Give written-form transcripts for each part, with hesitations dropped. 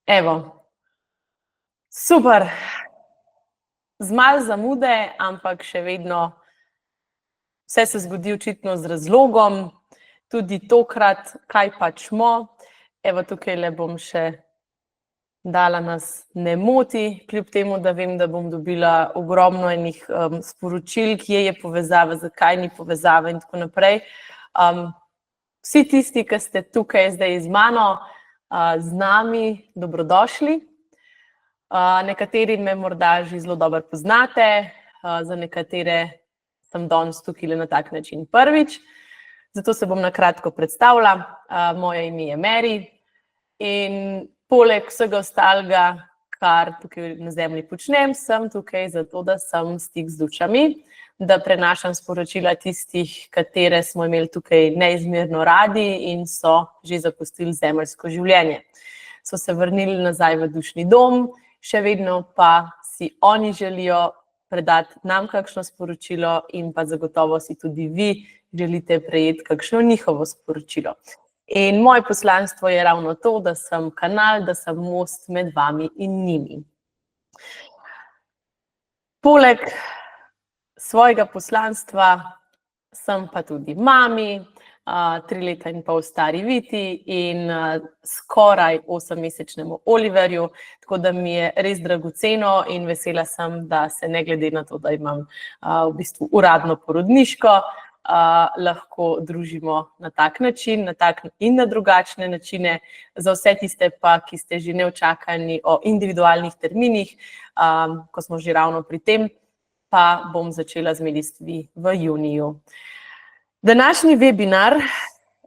Evo, super. Z malo zamude, ampak še vedno vse se zgodi očitno z razlogom. Tudi tokrat, kaj pač smo. Evo, tukajle bom še dala nas ne moti, kljub temu, da vem, da bom dobila ogromno enih sporočil, kje je povezava, zakaj ni povezave in tako naprej. Vsi tisti, ki ste tukaj zdaj z mano, z nami, dobrodošli. Nekateri me morda že zelo dobro poznate, za nekatere sem danes tukaj na tak način prvič. Zato se bom na kratko predstavila. Moje ime je Meri in poleg vsega ostalega, kar tukaj na zemlji počnem, sem tukaj zato, da sem stik z dušami, da prenašam sporočila tistih, katere smo imeli tukaj neizmerno radi in so že zapustili zemeljsko življenje. So se vrnili nazaj v dušni dom, še vedno pa si oni želijo predati nam kakšno sporočilo in pa zagotovo si tudi vi želite prejeti kakšno njihovo sporočilo. In moje poslanstvo je ravno to, da sem kanal, da sem most med vami in njimi. Poleg svojega poslanstva sem pa tudi mami, 3 leta in pol stari Viti in skoraj 8-mesečnemu Oliverju, tako da mi je res dragoceno in vesela sem, da se ne glede na to, da imam v bistvu uradno porodniško, lahko družimo na tak način, na tak in na drugačne načine. Za vse tiste pa, ki ste že neučakani o individualnih terminih, ko smo že ravno pri tem, pa bom začela z medijstvi v juniju. Današnji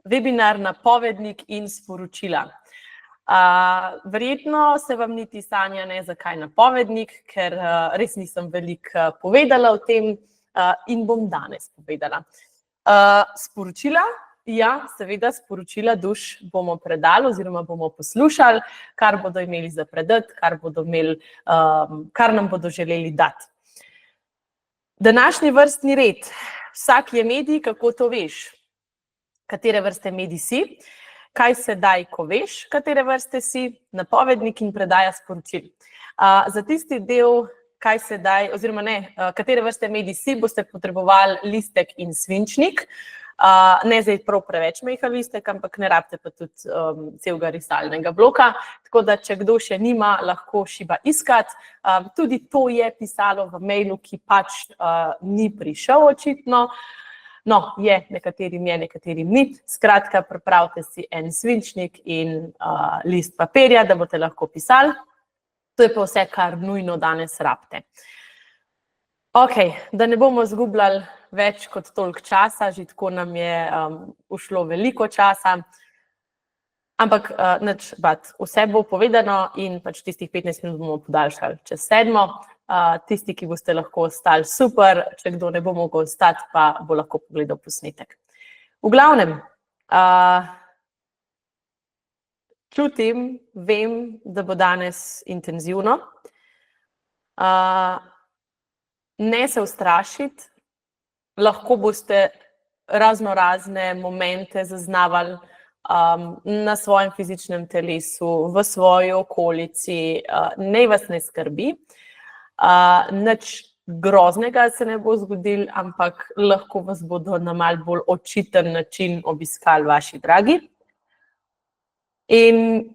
webinar napovednik in sporočila. Verjetno se vam niti sanja ne, zakaj napovednik, ker res nisem veliko povedala o tem in bom danes povedala. Sporočila, ja, seveda sporočila duš bomo predali oziroma bomo poslušali, kar bodo imeli za predati, kar nam bodo želeli dati. Današnji vrstni red. Vsak je medij, kako to veš, katere vrste medij si, kaj se daj, ko veš, katere vrste si, napovednik in predaja sporočil. Za tisti del, kaj se daj, oziroma ne, katere vrste medij si, boste potrebovali listek in svinčnik. Ne zdaj prav preveč mehal listek, ampak ne rabite pa tudi celega risalnega bloka. Tako da, če kdo še nima, lahko šiba iskati. Tudi to je pisalo v mailu, ki pač ni prišel očitno. No, je, nekaterim je, nekaterim ni. Skratka, pripravite si en svinčnik in list papirja, da boste lahko pisali. To je pa vse, kar nujno danes rabite. Ok, da ne bomo izgubljali več kot toliko časa, že tako nam je ušlo veliko časa, ampak nič bati, vse bo povedano in pač tistih 15 minut bomo podaljšali čez 7. Tisti, ki boste lahko ostali, super, če kdo ne bo mogel ostati, pa bo lahko pogledal posnetek. V glavnem, čutim, vem, da bo danes intenzivno. Ne se ustrašiti, lahko boste razne momente zaznavali na svojem fizičnem telesu, v svoji okolici, naj vas ne skrbi. Nič groznega se ne bo zgodilo, ampak lahko vas bodo na malo bolj očiten način obiskali vaši dragi. In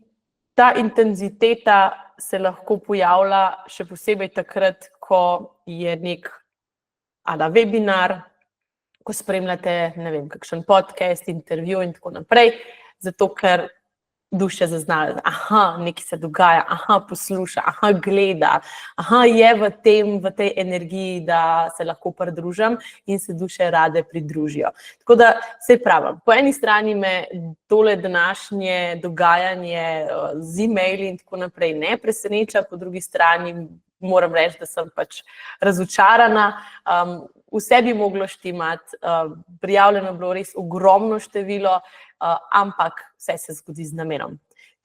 ta intenziteta se lahko pojavlja še posebej takrat, ko je nek webinar, ko spremljate, ne vem, kakšen podcast, intervju in tako naprej, zato ker duše zaznajo, nekaj se dogaja, posluša, gleda, je v tej energiji, da se lahko pridružim in se duše rade pridružijo. Tako da, saj pravim, po eni strani me tole današnje dogajanje z e-maili in tako naprej ne preseneča, po drugi strani moram reči, da sem pač razočarana. Vse bi moglo štimati, prijavljeno je bilo res ogromno število, ampak vse se zgodi z namenom.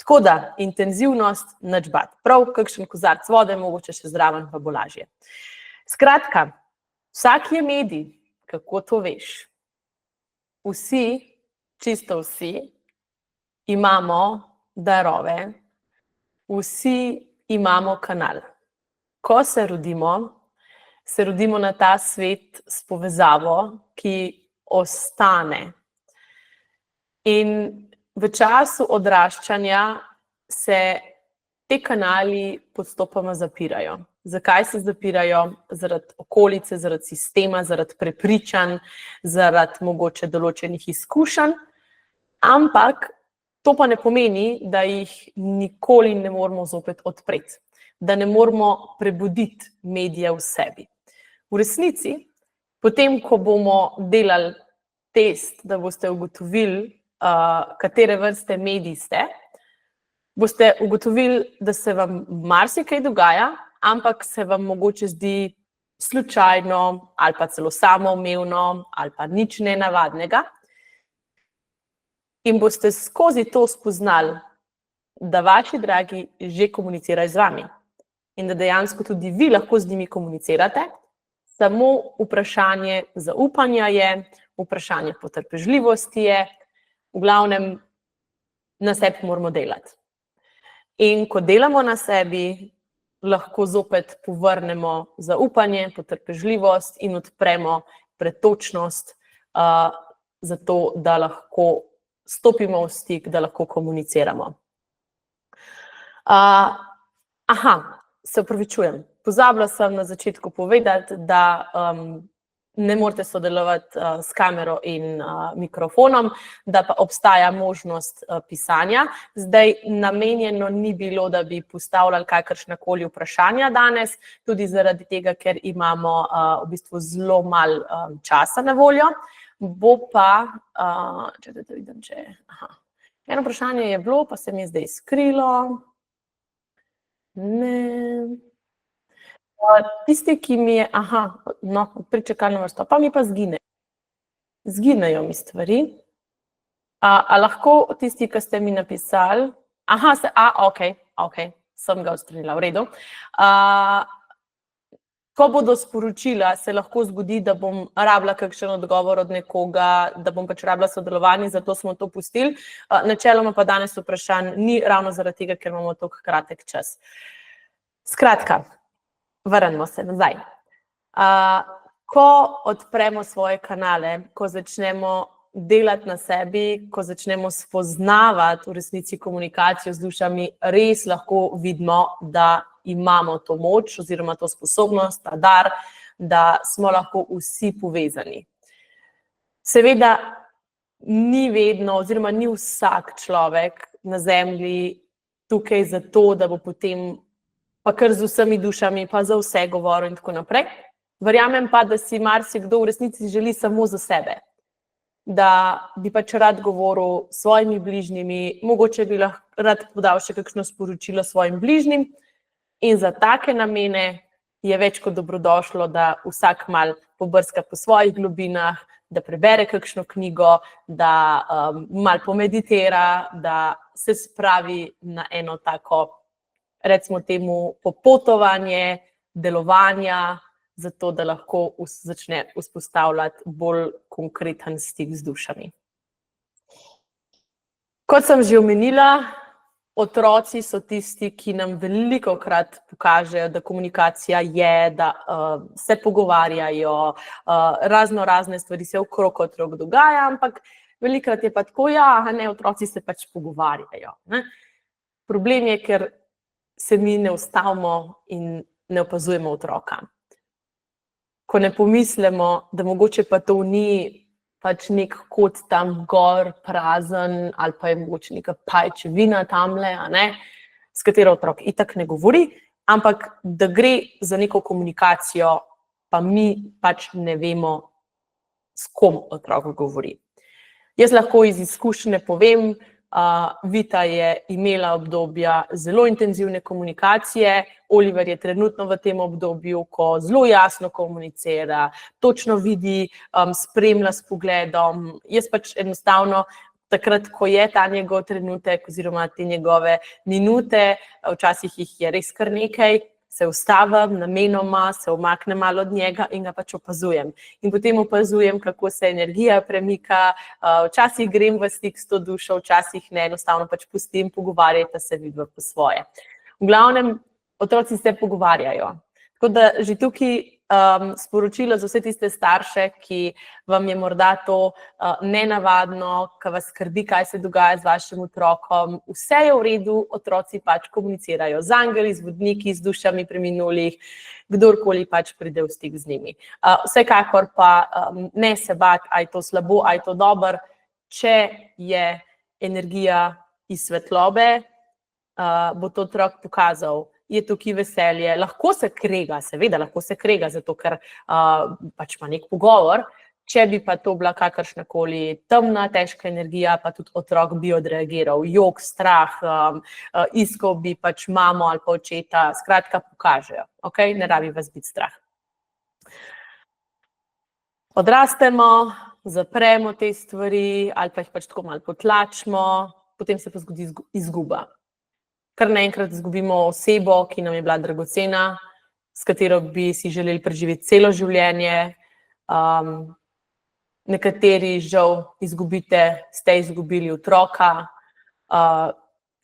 Tako da, intenzivnost, nič bati. Prav kakšen kozarc vode, mogoče še zraven, pa bo lažje. Skratka, vsak je medij, kako to veš. Vsi, čisto vsi, imamo darove, Vsi imamo kanal. Ko se rodimo na ta svet s povezavo, ki ostane. In v času odraščanja se te kanali postopoma zapirajo. Zakaj se zapirajo? Zaradi okolice, zaradi sistema, zaradi prepričanj, zaradi mogoče določenih izkušenj, ampak to pa ne pomeni, da jih nikoli ne moramo zopet odpreti, da ne moramo prebuditi medija v sebi. V resnici, potem, ko bomo delali test, da boste ugotovili, katere vrste medij ste, boste ugotovili, da se vam marsikaj dogaja, ampak se vam mogoče zdi slučajno ali pa celo samoumevno ali pa nič nenavadnega. In boste skozi to spoznali, da vaši dragi že komunicirajo z vami in da dejansko tudi vi lahko z njimi komunicirate, samo vprašanje zaupanja je, vprašanje potrpežljivosti je, v glavnem na sebi moramo delati. In ko delamo na sebi, lahko zopet povrnemo zaupanje, potrpežljivost in odpremo pretočnost, zato da lahko stopimo v stik, da lahko komuniciramo. Se opravičujem. Pozabila sem na začetku povedati, da ne morete sodelovati s kamero in mikrofonom, da pa obstaja možnost pisanja. Zdaj, namenjeno ni bilo, da bi postavljali kakršnakoli vprašanja danes, tudi zaradi tega, ker imamo v bistvu zelo malo časa na voljo. Bo pa, če da vidim, eno vprašanje je bilo, pa se mi je zdaj skrilo. Ne. Tisti, ki mi je, pričakalno vrsto, pa mi pa zgine. Zginejo mi stvari. A lahko tisti, ki ste mi napisali, okej, sem ga odstranila, v redu. Ko bodo sporočila, se lahko zgodi, da bom rabila kakšen odgovor od nekoga, da bom pač rabila sodelovanje, zato smo to pustili. Načeloma pa danes vprašanj ni ravno zaradi tega, ker imamo toliko kratek čas. Skratka, vrnimo se nazaj. Ko odpremo svoje kanale, ko začnemo delati na sebi, ko začnemo spoznavati v resnici komunikacijo z dušami, res lahko vidimo, da imamo to moč oziroma to sposobnost, ta dar, da smo lahko vsi povezani. Seveda ni vedno oziroma ni vsak človek na zemlji tukaj zato, da bo potem pa kar z vsemi dušami, pa za vse govoril in tako naprej. Verjamem pa, da si marsikdo v resnici želi samo za sebe. Da bi pač rad govoril s svojimi bližnjimi, mogoče bi rad podal še kakšno sporočilo svojim bližnjim in za take namene je več kot dobrodošlo, da vsak malo pobrska po svojih globinah, da prebere kakšno knjigo, da malo pomeditira, da se spravi na eno tako, recimo temu, popotovanje, delovanja, zato da lahko začne vzpostavljati bolj konkreten stik z dušami. Kot sem že omenila, otroci so tisti, ki nam velikokrat pokažejo, da komunikacija je, da se pogovarjajo, razne stvari se okrog otrok dogaja, ampak velikokrat je pa tako, otroci se pač pogovarjajo. Problem je, ker se mi ne ustavimo in ne opazujemo otroka. Ko ne pomislimo, da mogoče pa to ni pač nek kot tam gor, prazen, ali pa je mogoče neka pajčevina tamle, s katero otrok itak ne govori, ampak da gre za neko komunikacijo, pa mi pač ne vemo, s kom otrok govori. Jaz lahko iz izkušnje povem, Vita je imela obdobja zelo intenzivne komunikacije, Oliver je trenutno v tem obdobju, ko zelo jasno komunicira, točno vidi, spremlja s pogledom. Jaz pač enostavno takrat, ko je ta njegov trenutek oziroma te njegove minute, včasih jih je res kar nekaj, se ustavim, namenoma, se umaknem malo od njega in ga pač opazujem. In potem opazujem, kako se energija premika, včasih grem v stik s to dušo, včasih ne, enostavno pač pustim, pogovarjajte se vidva po svoje. V glavnem, otroci se pogovarjajo. Tako da že tukaj sporočilo za vse tiste starše, ki vam je morda to nenavadno, ki vas skrbi, kaj se dogaja z vašim otrokom. Vse je v redu, otroci pač komunicirajo z angeli, z vodniki, z dušami preminulih, kdorkoli pač pride v stik z njimi. Vsekakor pa ne se bati, a je to slabo, a je to dobro, če je energija iz svetlobe, bo to otrok pokazal. Je tukaj veselje, lahko se krega, seveda lahko se krega, zato ker pač ima nek pogovor. Če bi pa to bila kakršnakoli temna, težka energija, pa tudi otrok bi odreagiral, jok, strah, iskal bi pač mamo ali pa očeta, skratka pokažejo, okay? Ne rabi vas biti strah. Odrastemo, zapremo te stvari ali pa jih pač tako malo potlačimo, potem se pa zgodi izguba. Kar naenkrat izgubimo osebo, ki nam je bila dragocena, s katero bi si želeli preživeti celo življenje. Nekateri žal ste izgubili otroka,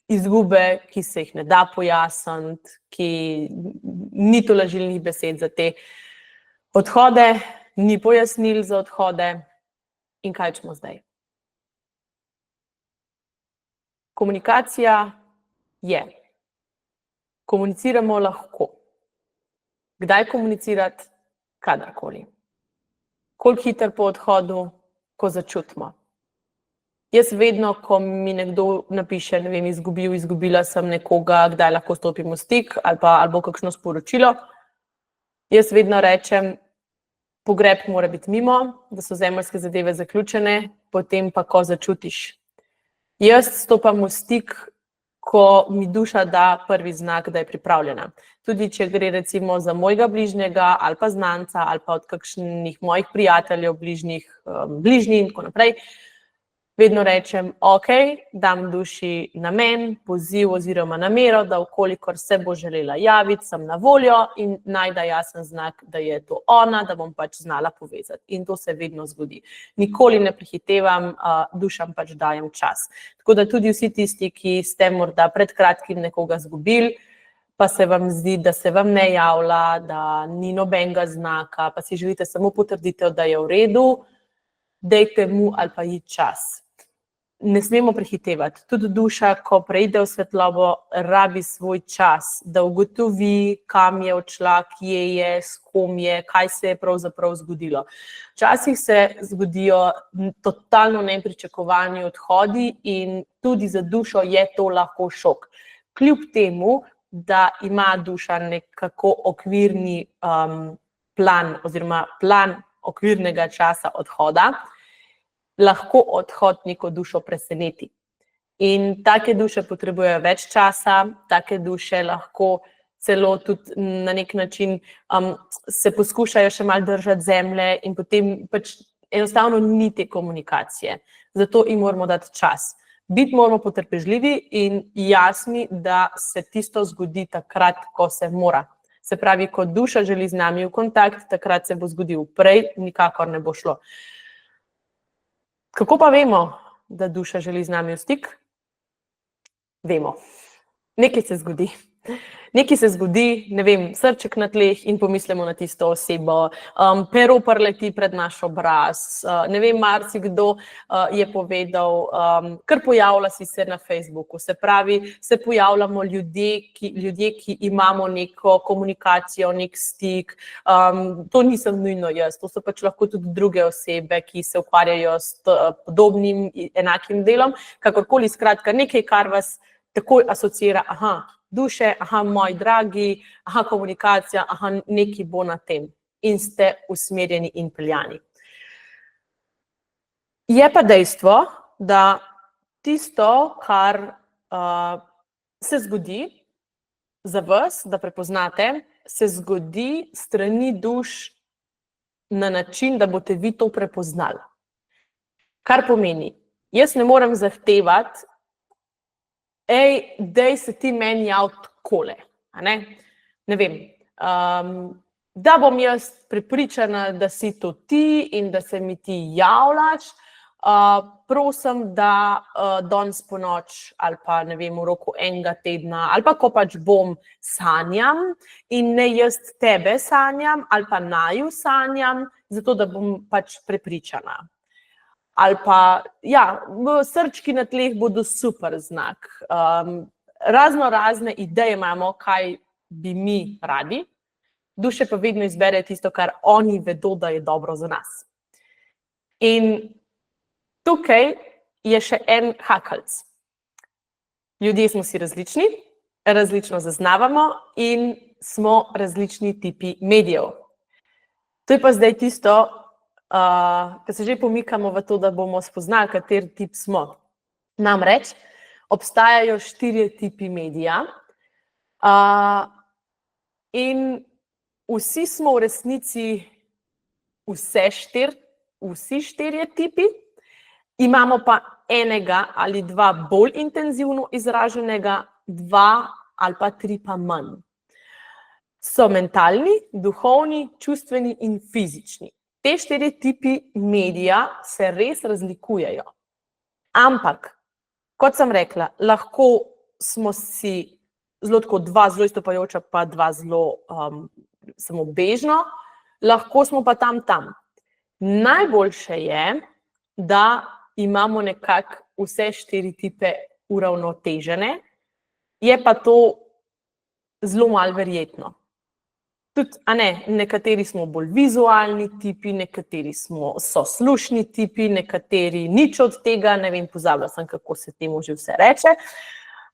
izgube, ki se jih ne da pojasniti, ki ni tolažilnih besed za te odhode, ni pojasnil za odhode. In kaj smo zdaj? Komunikacija je. Komuniciramo lahko. Kdaj komunicirati? Kadarkoli. Koliko hitro po odhodu, ko začutimo. Jaz vedno, ko mi nekdo napiše, ne vem, izgubila sem nekoga, kdaj lahko stopimo v stik, ali bo kakšno sporočilo, jaz vedno rečem, pogreb mora biti mimo, da so zemeljske zadeve zaključene, potem pa, ko začutiš. Jaz stopam v stik, ko mi duša da prvi znak, da je pripravljena. Tudi če gre recimo za mojega bližnjega ali pa znanca ali pa od kakšnih mojih prijateljev, bližnji in tako naprej, vedno rečem, ok, dam duši namen, poziv oziroma namero, da vkolikor se bo želela javiti, sem na voljo in naj da jasen znak, da je to ona, da bom pač znala povezati. In to se vedno zgodi. Nikoli ne prehitevam, dušam pač dajem čas. Tako da tudi vsi tisti, ki ste morda pred kratkim nekoga izgubili, pa se vam zdi, da se vam ne javlja, da ni nobenega znaka, pa si želite samo potrditev, da je v redu, dajte mu ali pa ji čas. Ne smemo prehitevati. Tudi duša, ko preide v svetlobo, rabi svoj čas, da ugotovi, kam je odšla, kje je, s kom je, kaj se je pravzaprav zgodilo. Včasih se zgodijo totalno nepričakovani odhodi in tudi za dušo je to lahko šok. Kljub temu, da ima duša nekako okvirni plan oziroma plan okvirnega časa odhoda, lahko odhod neko dušo preseneti. In take duše potrebujejo več časa, take duše lahko celo tudi na nek način se poskušajo še malo držati zemlje in potem pač enostavno ni te komunikacije. Zato jim moramo dati čas. Biti moramo potrpežljivi in jasni, da se tisto zgodi takrat, ko se mora. Se pravi, ko duša želi z nami v kontakt, takrat se bo zgodil. Prej nikakor ne bo šlo. Kako pa vemo, da duša želi z nami v stik? Vemo. Nekaj se zgodi. Nekaj se zgodi, ne vem, srček na tleh in pomislimo na tisto osebo, pero preleti pred naš obraz, ne vem, marsikdo je povedal, kar pojavlja si se na Facebooku, se pravi, se pojavljamo ljudje, ki imamo neko komunikacijo, nek stik, to nisem nujno jaz, to so pač lahko tudi druge osebe, ki se ukvarjajo s podobnim, enakim delom, kakorkoli, skratka, nekaj, kar vas takoj asociira, duše, moji dragi, komunikacija, nekaj bo na tem in ste usmerjeni in peljani. Je pa dejstvo, da tisto, kar se zgodi za vas, da prepoznate, se zgodi strani duš na način, da boste vi to prepoznali. Kar pomeni, jaz ne morem zahtevati, daj se ti meni javiti takole, ne vem, da bom jaz prepričana, da si to ti in da se mi ti javljaš, prosim, da danes po noč ali pa ne vem, v roku enega tedna ali pa ko pač bom sanjam in ne jaz tebe sanjam ali pa naju sanjam, zato da bom pač prepričana. Ali pa, ja, srčki na tleh bodo super znak. Razne ideje imamo, kaj bi mi radi, duše pa vedno izbere tisto, kar oni vedo, da je dobro za nas. In tukaj je še en hakalc. Ljudje smo si različni, različno zaznavamo in smo različni tipi medijev. To je pa zdaj tisto, ko se že pomikamo v to, da bomo spoznali, kateri tip smo. Namreč, obstajajo 4 tipi medija in vsi smo v resnici vsi 4 tipi, imamo pa enega ali 2 bolj intenzivno izraženega, 2 ali pa 3 pa manj. So mentalni, duhovni, čustveni in fizični. Te 4 tipi medija se res razlikujejo. Ampak, kot sem rekla, lahko smo si zelo tako 2 zelo izstopajoča, pa 2 zelo samo bežno, lahko smo pa tam. Najboljše je, da imamo nekako vse 4 tipe uravnotežene, je pa to zelo malo verjetno. Tudi, nekateri smo bolj vizualni tipi, nekateri so slušni tipi, nekateri nič od tega, ne vem, pozabila sem, kako se temu že vse reče,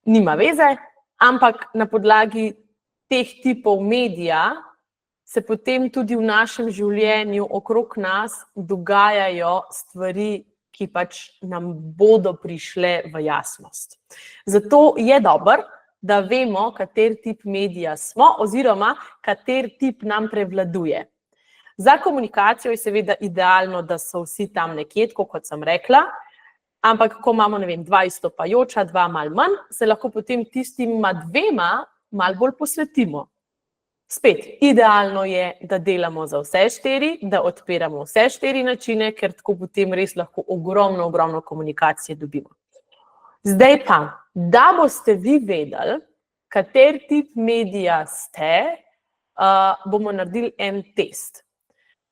nima veze, ampak na podlagi teh tipov medija se potem tudi v našem življenju okrog nas dogajajo stvari, ki pač nam bodo prišle v jasnost. Zato je dobro, da vemo, kateri tip medija smo oziroma kateri tip nam prevladuje. Za komunikacijo je seveda idealno, da so vsi tam nekje, tako kot sem rekla, ampak ko imamo, ne vem, 2 izstopajoča, 2 malo manj, se lahko potem tistima 2 malo bolj posvetimo. Spet, idealno je, da delamo za vse 4, da odpiramo vse 4 načine, ker tako potem res lahko ogromno komunikacije dobimo. Zdaj pa, da boste vi vedeli, kateri tip medija ste, bomo naredili en test.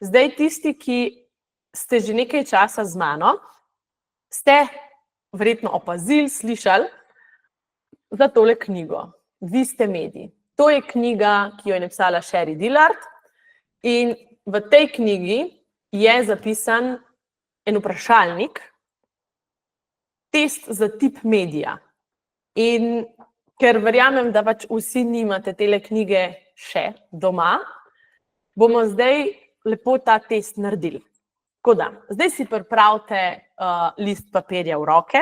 Zdaj tisti, ki ste že nekaj časa z mano, ste verjetno opazili, slišali za tole knjigo. Vi ste medij. To je knjiga, ki jo je napisala Sherry Dillard in v tej knjigi je zapisan en vprašalnik, test za tip medija. In ker verjamem, da pač vsi nimate tele knjige še doma, bomo zdaj lepo ta test naredili. Tako da, zdaj si pripravite list papirja v roke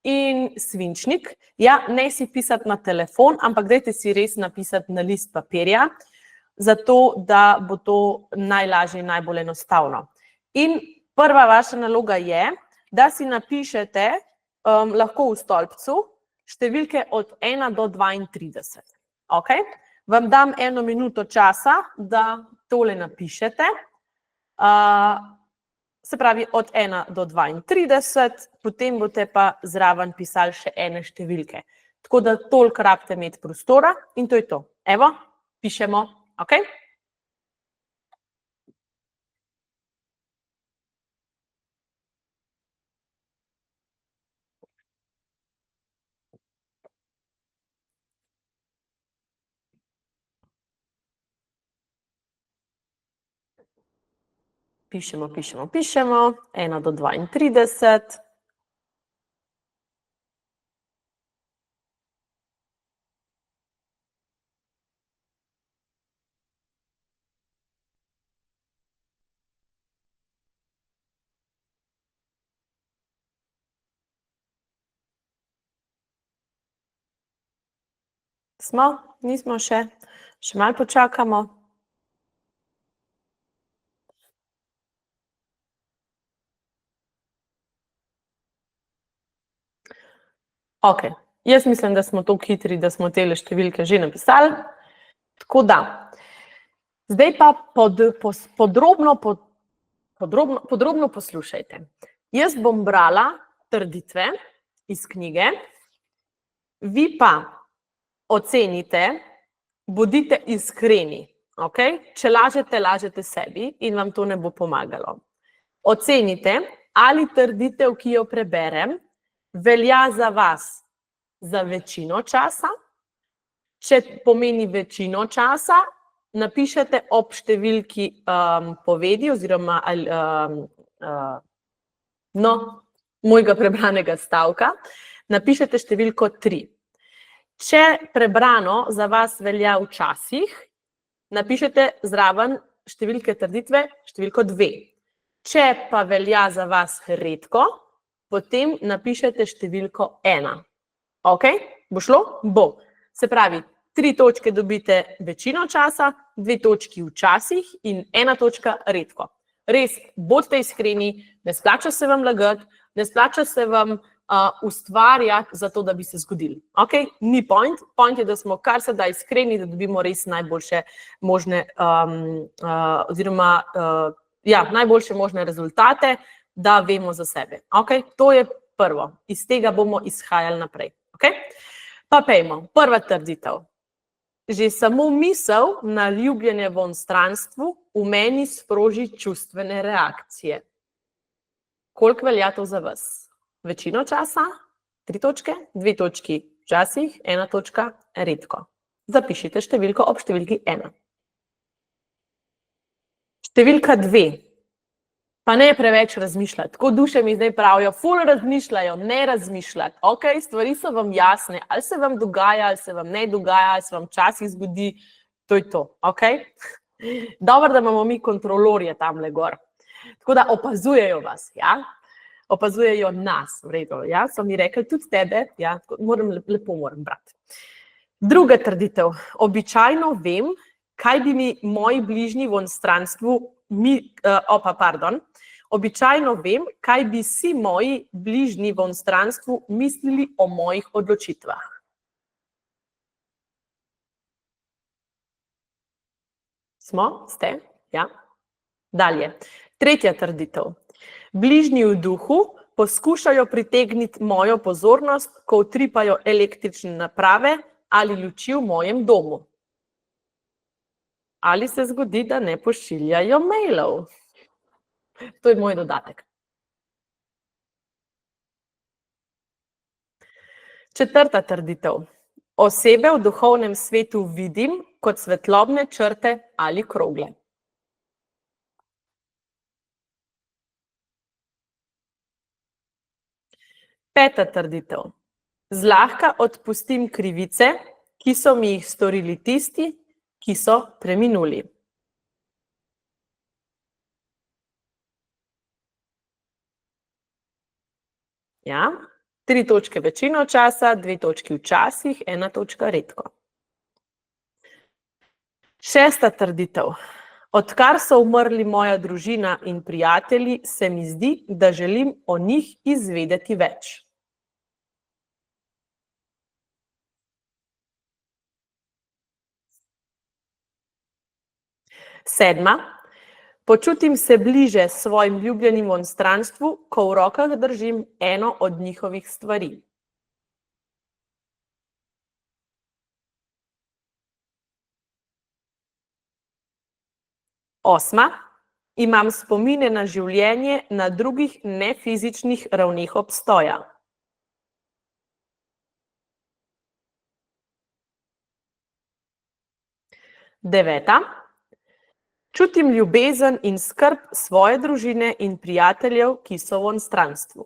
in svinčnik. Ja, ne si pisati na telefon, ampak dajte si res napisati na list papirja, zato da bo to najlažje in najbolj enostavno. In prva vaša naloga je, da si napišete lahko v stolpcu številke od 1 do 32. Okay? Vam dam 1 minuto časa, da tole napišete. Se pravi od 1 do 32, potem boste pa zraven pisali še ene številke. Tako da toliko rabite imeti prostora in to je to. Evo, pišemo, ok? Pišemo, 1 do 32. Smo? Nismo še? Še malo počakamo. Ok, jaz mislim, da smo toliko hitri, da smo tele številke že napisali. Tako da, zdaj pa podrobno poslušajte. Jaz bom brala trditve iz knjige, vi pa ocenite, bodite iskreni. Okay? Če lažete, lažete sebi in vam to ne bo pomagalo. Ocenite, ali trditev, ki jo preberem, velja za vas za večino časa. Če pomeni večino časa, napišete ob številki povedi oziroma mojega prebranega stavka, napišete številko 3. Če prebrano za vas velja včasih, napišete zraven številke trditve številko 2. Če pa velja za vas redko, potem napišete številko 1. Ok? Bo šlo? Bo. Se pravi, 3 točke dobite večino časa, 2 točki včasih in 1 točka redko. Res, bodite iskreni, ne splača se vam lagati, ne splača se vam ustvarjati za to, da bi se zgodili. Ok? Ni point. Point je, da smo kar se da iskreni, da dobimo res najboljše možne najboljše možne rezultate, da vemo za sebe. Ok? To je prvo. Iz tega bomo izhajali naprej. Ok? Pa pejmo. Prva trditev. Že samo misel na ljubljenje v onstranstvu v meni sproži čustvene reakcije. Koliko velja to za vas? Večino časa, 3 točke, 2 točki včasih, 1 točka redko. Zapišite številko ob številki 1. Številka 2. Pa ne preveč razmišljati. Tako duše mi zdaj pravijo, ful razmišljajo, ne razmišljati. Ok, stvari so vam jasne, ali se vam dogaja, ali se vam ne dogaja, ali se vam včasih zgodi, to je to. Ok? Dobro, da imamo mi kontrolorje tamle gor. Tako da opazujejo vas, ja? Opazujejo nas, v redu, ja? So mi rekli, tudi tebe, ja? Lepo moram brati. Druga trditev. Običajno vem, kaj bi mi moji bližnji v onstranstvu Običajno vem, kaj bi si moji bližnji v onstranstvu mislili o mojih odločitvah. Smo? Ste? Ja. Dalje. Tretja trditev. Bližnji v duhu poskušajo pritegniti mojo pozornost, ko utripajo električne naprave ali luči v mojem domu. Ali se zgodi, da ne pošiljajo mailov? To je moj dodatek. Četrta trditev. Osebe v duhovnem svetu vidim kot svetlobne črte ali krogle. Peta trditev. Zlahka odpustim krivice, ki so mi jih storili tisti, ki so preminuli. Ja, 3 točke večino časa, 2 točki včasih, 1 točka redko. Šesta trditev. Odkar so umrli moja družina in prijatelji, se mi zdi, da želim o njih izvedeti več. Sedma. Počutim se bliže svojim ljubljenim v onstranstvu, ko v rokah držim eno od njihovih stvari. Osma. Imam spomine na življenje na drugih nefizičnih ravneh obstoja. Deveta. Čutim ljubezen in skrb svoje družine in prijateljev, ki so v onstranstvu.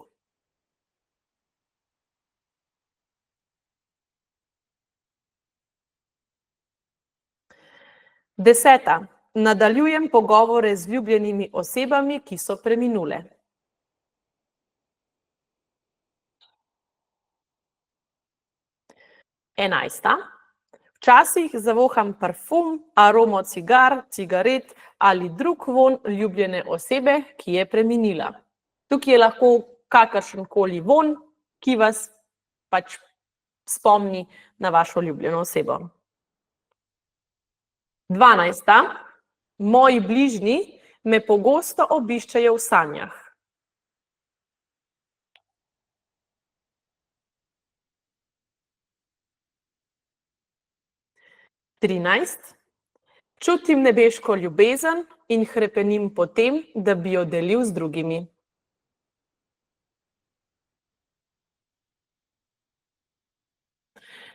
Deseta. Nadaljujem pogovore z ljubljenimi osebami, ki so preminule. Enajsta. Včasih zavoham parfum, aromo cigar, cigaret ali drug vonj ljubljene osebe, ki je preminila. Tukaj je lahko kakršenkoli vonj, ki vas pač spomni na vašo ljubljeno osebo. 12. Moji bližnji me pogosto obiščejo v sanjah. 13. Čutim nebeško ljubezen in hrepenim po tem, da bi jo delil z drugimi.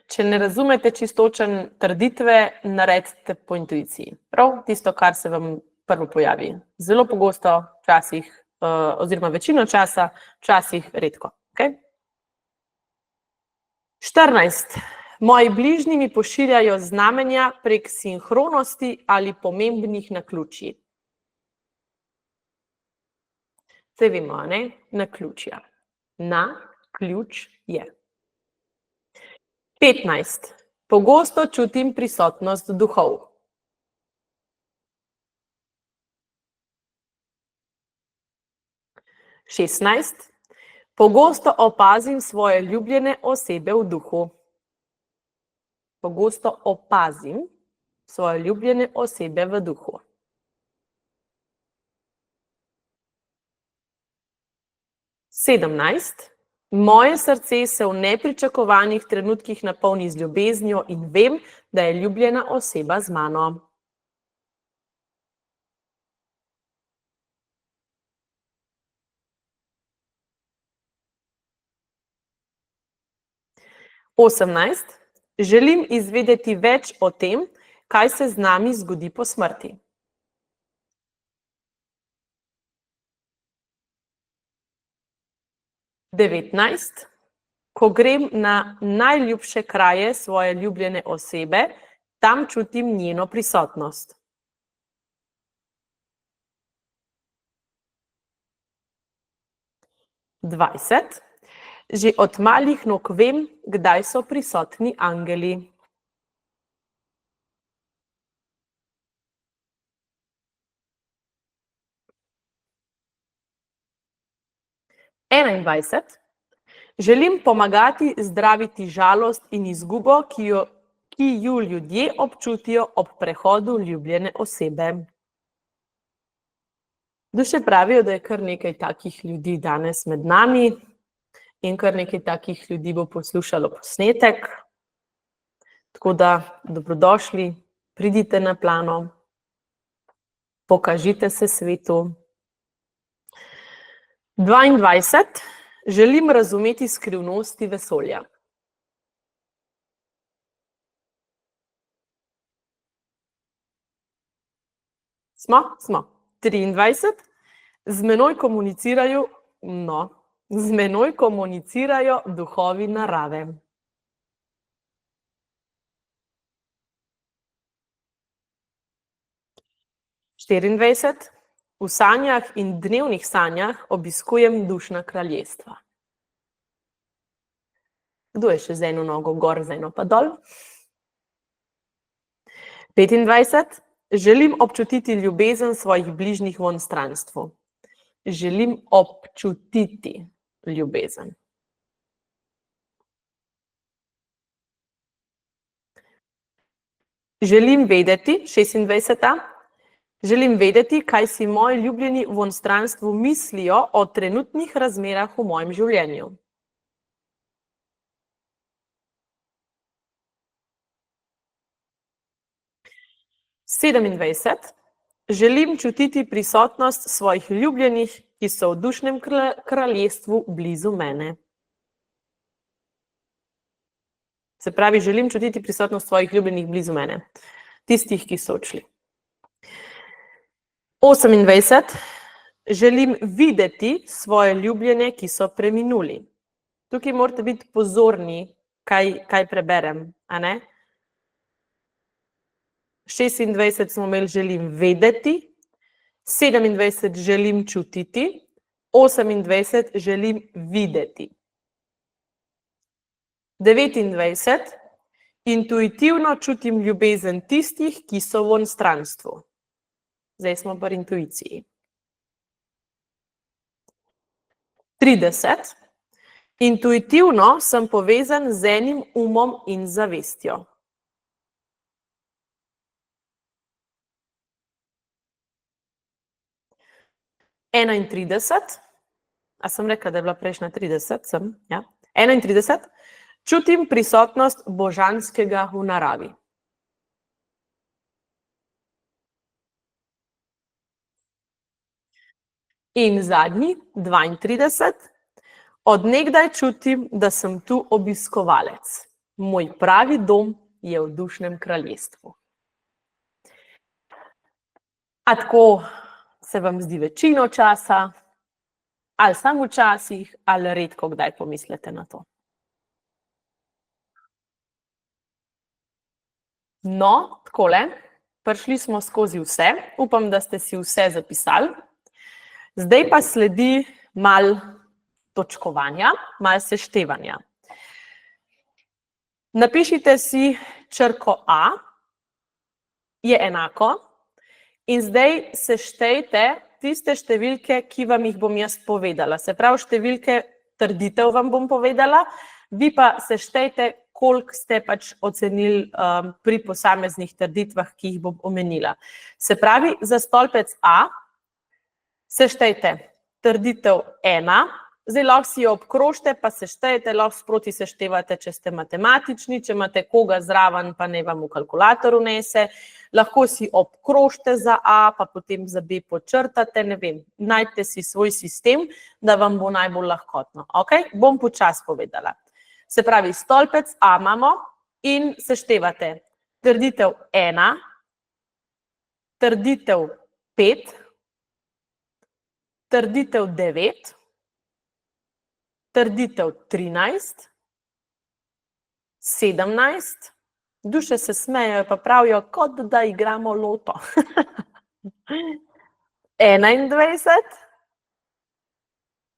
Če ne razumete čistočen trditve, naredite po intuiciji. Prav tisto, kar se vam prvo pojavi. Zelo pogosto, včasih, oziroma večino časa, včasih redko. Okay? 14. Moji bližnji mi pošiljajo znamenja prek sinhronosti ali pomembnih naključij. Saj vemo, ne? Naključja. Naključ je. 15. Pogosto čutim prisotnost duhov. 16. Pogosto opazim svoje ljubljene osebe v duhu. Pogosto opazim svoje ljubljene osebe v duhu. 17. Moje srce se v nepričakovanih trenutkih napolni z ljubeznijo in vem, da je ljubljena oseba z mano. 18. Želim izvedeti več o tem, kaj se z nami zgodi po smrti. 19. Ko grem na najljubše kraje svoje ljubljene osebe, tam čutim njeno prisotnost. 20. Že od malih nog vem, kdaj so prisotni angeli. 21. Želim pomagati zdraviti žalost in izgubo, ki ju ljudje občutijo ob prehodu ljubljene osebe. Duše pravijo, da je kar nekaj takih ljudi danes med nami in kar nekaj takih ljudi bo poslušalo posnetek. Tako da, dobrodošli, pridite na plano, pokažite se svetu. 22. Želim razumeti skrivnosti vesolja. Smo? Smo. 23. Z menoj komunicirajo duhovi narave. 24. V sanjah in dnevnih sanjah obiskujem dušna kraljestva. Kdo je še z eno nogo gor, z eno pa dol? 25. Želim občutiti ljubezen svojih bližnjih v onstranstvu. Želim občutiti ljubezen. Želim vedeti, 26. Želim vedeti, kaj si moji ljubljeni v onstranstvu mislijo o trenutnih razmerah v mojem življenju. 27. Želim čutiti prisotnost svojih ljubljenih, ki so v dušnem kraljestvu blizu mene. Se pravi, želim čutiti prisotnost svojih ljubljenih blizu mene. Tistih, ki so odšli. 28. Želim videti svoje ljubljene, ki so preminuli. Tukaj morate biti pozorni, kaj preberem, a ne? 26 smo imeli želim vedeti, 27 želim čutiti, 28 želim videti. 29. Intuitivno čutim ljubezen tistih, ki so v onstranstvu. Zdaj smo pri intuiciji. 30. Intuitivno sem povezan z enim umom in zavestjo. 31. A sem rekla, da je bila prejšnja 30? Sem, ja. 31. Čutim prisotnost božanskega v naravi. In zadnji, 32. Od nekdaj čutim, da sem tu obiskovalec. Moj pravi dom je v dušnem kraljestvu. A tako se vam zdi večino časa, ali samo včasih, ali redko kdaj pomislite na to? No, takole, prišli smo skozi vse. Upam, da ste si vse zapisali. Zdaj pa sledi malo točkovanja, malo seštevanja. Napišite si črko A, je enako, in zdaj seštejte tiste številke, ki vam jih bom jaz povedala. Se pravi, številke trditev vam bom povedala, vi pa seštejte, koliko ste pač ocenili pri posameznih trditvah, ki jih bom omenila. Se pravi, za stolpec A seštejte trditev 1, zdaj lahko si jo obkrožite, pa seštejte, lahko sproti seštevate, če ste matematični, če imate koga zraven, pa ne vam v kalkulator vnese, lahko si obkrožite za A, pa potem za B počrtate, ne vem, najdite si svoj sistem, da vam bo najbolj lahkotno. Ok, bom počasi povedala. Se pravi, stolpec A imamo in seštevate trditev 1, trditev 5, trditev 9, trditev 13, 17, duše se smejejo, pa pravijo, kot da igramo loto. 21,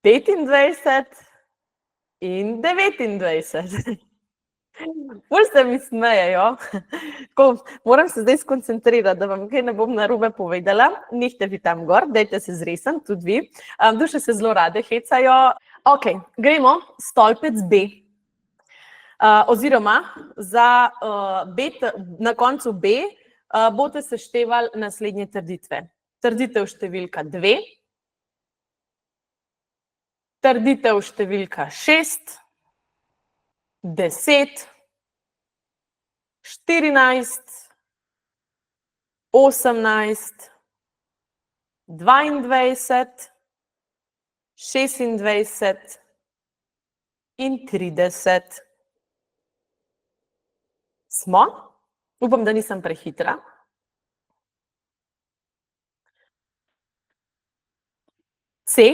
25 in 29. Ful se mi smejejo. Moram se zdaj skoncentrirati, da vam kaj ne bom narobe povedala. Nehte vi tam gor, dajte se zresen, tudi vi. Duše se zelo rade hecajo. Ok, gremo stolpec B. Oziroma, na koncu B boste seštevali naslednje trditve. Trditev številka 2, trditev številka 6, 10, 14, 18, 22, 26 in 30. Smo? Upam, da nisem prehitra. C,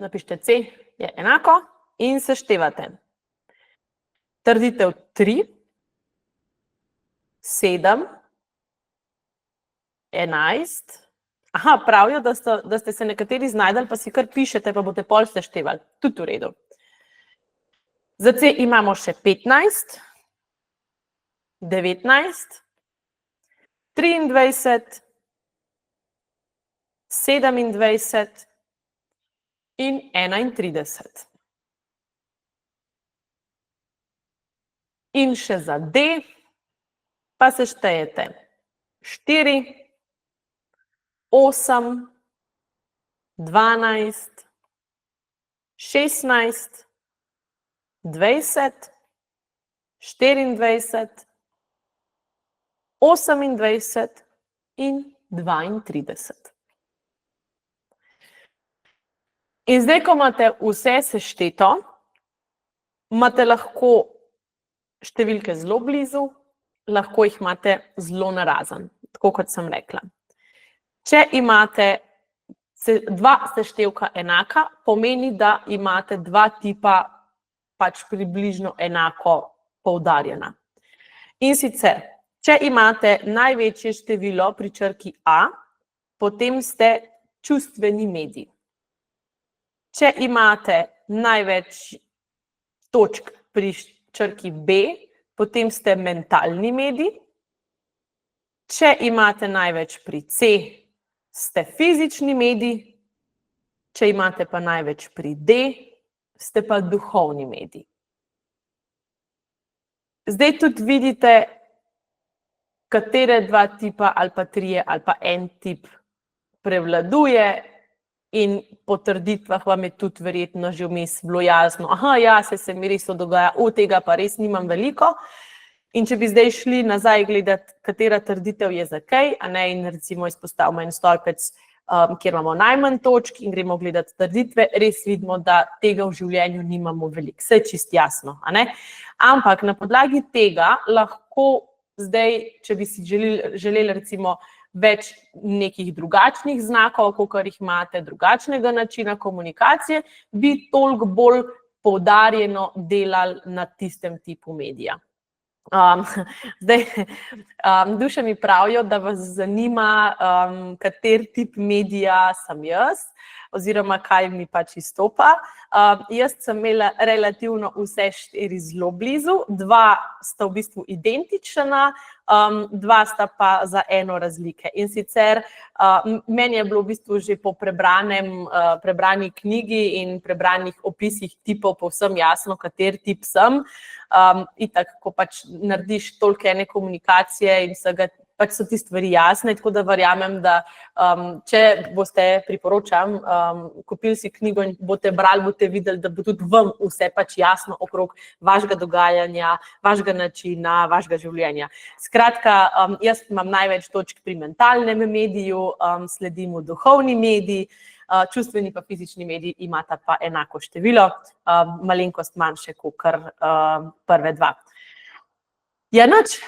napišite C, je enako in seštevate. Trditev 3, 7, 11. Aha, pravijo, da ste se nekateri znajdali, pa si kar pišete, pa boste pol seštevali. Tudi v redu. Za C imamo še 15, 19, 23, 27 in 31. In še za D pa seštejete 4, 8, 12, 16, 20, 24, 28 in 32. In zdaj, ko imate vse sešteto, imate lahko številke zelo blizu, lahko jih imate zelo narazen, tako kot sem rekla. Če imate dva seštevka enaka, pomeni, da imate dva tipa pač približno enako poudarjena. In sicer, če imate največje število pri črki A, potem ste čustveni medij. Če imate največ točk pri črki B, potem ste mentalni medij. Če imate največ pri C, ste fizični medij. Če imate pa največ pri D, ste pa duhovni medij. Zdaj tudi vidite, katere dva tipa ali pa trije ali pa en tip prevladuje in po trditvah vam je tudi verjetno že vmes bilo jasno, aha, ja, se mi res to dogaja, tega pa res nimam veliko. In če bi zdaj šli nazaj gledati, katera trditev je za kaj, in recimo izpostavimo en stolpec kjer imamo najmanj točk in gremo gledati trditve, res vidimo, da tega v življenju nimamo veliko. Vse je čist jasno, a ne? Ampak na podlagi tega lahko zdaj, če bi si želeli recimo več nekih drugačnih znakov, kakor jih imate, drugačnega načina komunikacije, bi toliko bolj poudarjeno delali na tistem tipu medija. Zdaj, duše mi pravijo, da vas zanima, kater tip medija sem jaz, oziroma kaj mi pač izstopa. Jaz sem imela relativno vse 4 zelo blizu, 2 sta v bistvu identična, 2 sta pa za eno razlike. In sicer meni je bilo v bistvu že po prebrani knjigi in prebranih opisih tipov povsem jasno, kater tip sem. Itak, ko pač narediš toliko ene komunikacije in vsega, pač so ti stvari jasne, tako da verjamem, da če boste, priporočam, kupili si knjigo in boste brali, boste videli, da bo tudi vam vse pač jasno okrog vašega dogajanja, vašega načina, vašega življenja. Skratka, jaz imam največ točk pri mentalnem mediju, sledim v duhovni medij, čustveni pa fizični medij imata pa enako število, malenkost manjše kakor prve 2. Ja, nič.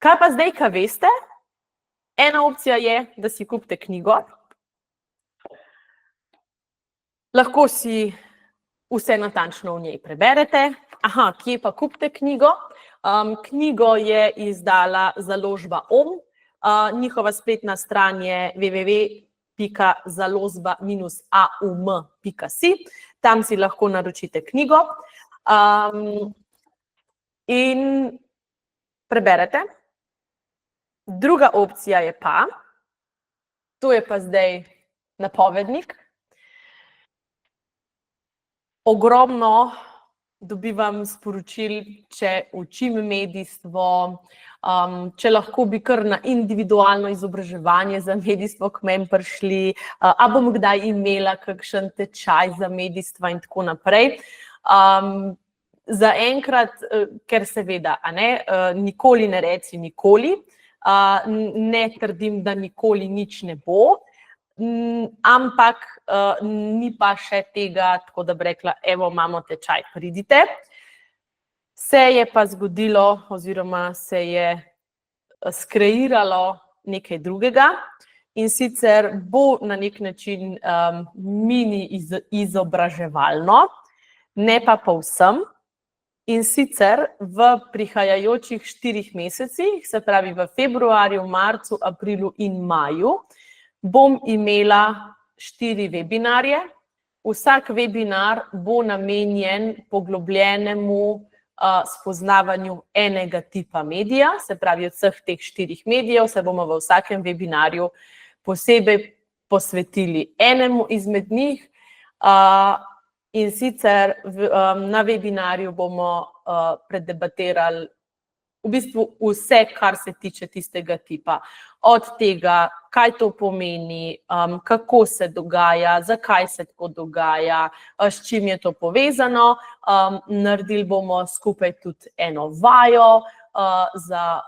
Kaj pa zdaj, kaj veste? Ena opcija je, da si kupite knjigo. Lahko si vse natančno v njej preberete. Aha, kje pa kupite knjigo? Knjigo je izdala založba OM. Njihova spletna stran je www.založba-aum.si. Tam si lahko naročite knjigo in preberete. Druga opcija je pa, to je pa zdaj napovednik. Ogromno dobivam sporočil, če učim medijstvo, če lahko bi kar na individualno izobraževanje za medijstvo k meni prišli, a bom kdaj imela kakšen tečaj za medijstva in tako naprej. Zaenkrat, ker seveda, nikoli ne reci nikoli, ne trdim, da nikoli nič ne bo, ampak ni pa še tega, tako da bi rekla, evo, imamo tečaj, pridite. Se je pa zgodilo oziroma se je skreiralo nekaj drugega in sicer bo na nek način mini izobraževalno, ne pa povsem. In sicer v prihajajočih 4 mesecih, se pravi v februarju, marcu, aprilu in maju, bom imela 4 webinarje. Vsak webinar bo namenjen poglobljenemu spoznavanju enega tipa medija, se pravi od vseh teh 4 medijev se bomo v vsakem webinarju posebej posvetili enemu izmed njih. In sicer na webinarju bomo predebatirali v bistvu vse, kar se tiče tistega tipa. Od tega, kaj to pomeni, kako se dogaja, zakaj se tako dogaja, s čim je to povezano. Naredili bomo skupaj tudi eno vajo za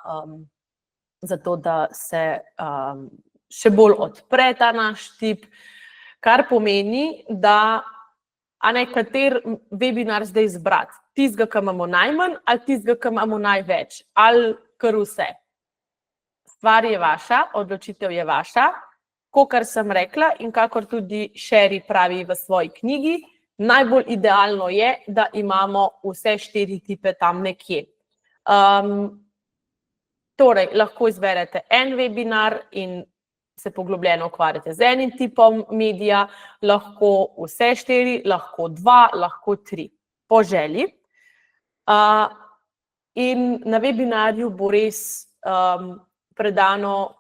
to, da se še bolj odpre ta naš tip, kar pomeni, da kater webinar zdaj izbrati. Tistega, ki imamo najmanj, ali tistega, ki imamo največ, ali kar vse. Stvar je vaša, odločitev je vaša. Kakor sem rekla in kakor tudi Sherry pravi v svoji knjigi, najbolj idealno je, da imamo vse 4 tipe tam nekje. Torej, lahko izberete en webinar in se poglobljeno ukvarjate z enim tipom medija, lahko vse 4, lahko 2, lahko 3, po želji. In na webinarju bo res predano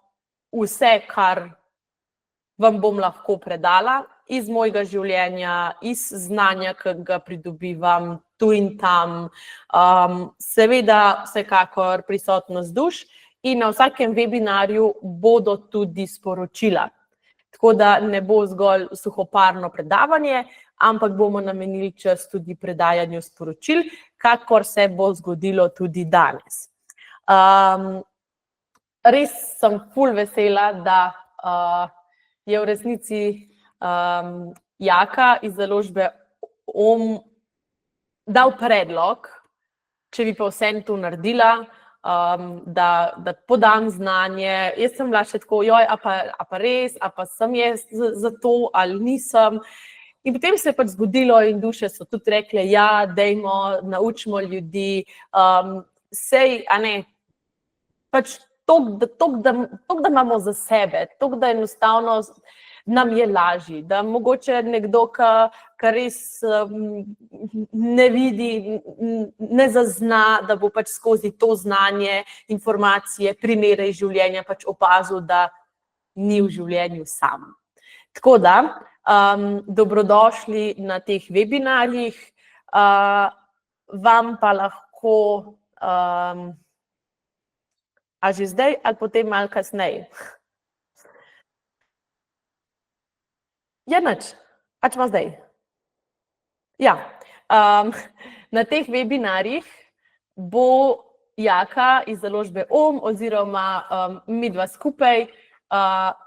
vse, kar vam bom lahko predala iz mojega življenja, iz znanja, ki ga pridobivam tu in tam. Seveda vsekakor prisotnost duš. In na vsakem webinarju bodo tudi sporočila. Tako da ne bo zgolj suhoparno predavanje, ampak bomo namenili čas tudi predajanju sporočil, kakor se bo zgodilo tudi danes. Res sem ful vesela, da je v resnici Jaka iz založbe dal predlog, če bi pa vsem to naredila, da podam znanje. Jaz sem bila še tako, joj, a pa res, a pa sem jaz za to ali nisem. In potem se je pač zgodilo in duše so tudi rekle, ja, dajmo, naučimo ljudi, sej, a ne, pač toliko, da imamo za sebe, toliko, da enostavno nam je lažje, da mogoče nekdo, ki res ne vidi, ne zazna, da bo pač skozi to znanje, informacije, primere iz življenja pač opazil, da ni v življenju sam. Tako da, dobrodošli na teh webinarjih, vam pa lahko a že zdaj ali potem malo kasneje. Ja, nič. A če ima zdaj? Ja. Na teh webinarjih bo Jaka iz založbe oziroma midva skupaj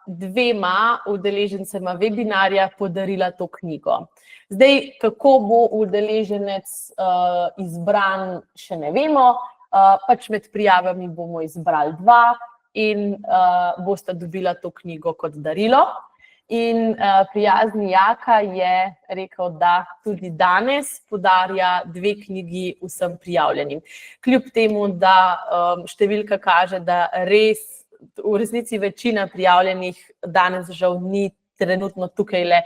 dvema udeležencema webinarja podarila to knjigo. Zdaj, kako bo udeleženec izbran, še ne vemo, pač med prijavami bomo izbrali 2 in bosta dobila to knjigo kot darilo. In prijazni Jaka je rekel, da tudi danes podarja 2 knjigi vsem prijavljenim. Kljub temu, da številka kaže, da res v resnici večina prijavljenih danes žal ni trenutno tukajle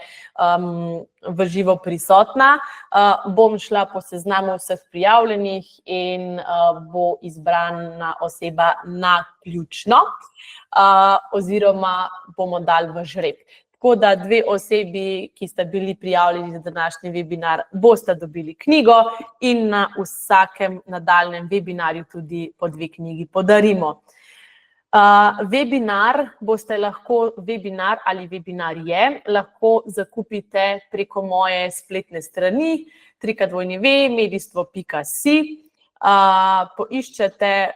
v živo prisotna, bom šla po seznamu vseh prijavljenih in bo izbrana oseba naključno oziroma bomo dali v žreb. Tako da 2 osebi, ki sta bili prijavljeni za današnji webinar, bosta dobili knjigo in na vsakem nadaljnjem webinarju tudi po 2 knjigi podarimo. Webinar boste lahko, webinar ali webinarje, lahko zakupite preko moje spletne strani www.medijstvo.si. Poiščete,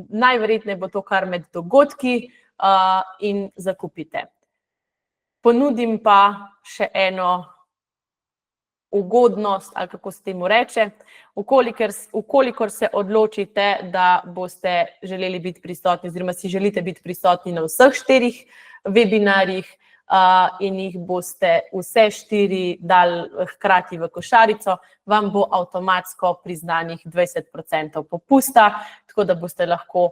najverjetneje bo to kar med dogodki in zakupite. Ponudim pa še eno ugodnost, ali kako se temu reče, ukolikor se odločite, da boste želeli biti prisotni oziroma si želite biti prisotni na vseh 4 webinarjih in jih boste vse 4 dali hkrati v košarico, vam bo avtomatsko priznanih 20% popusta, tako da boste lahko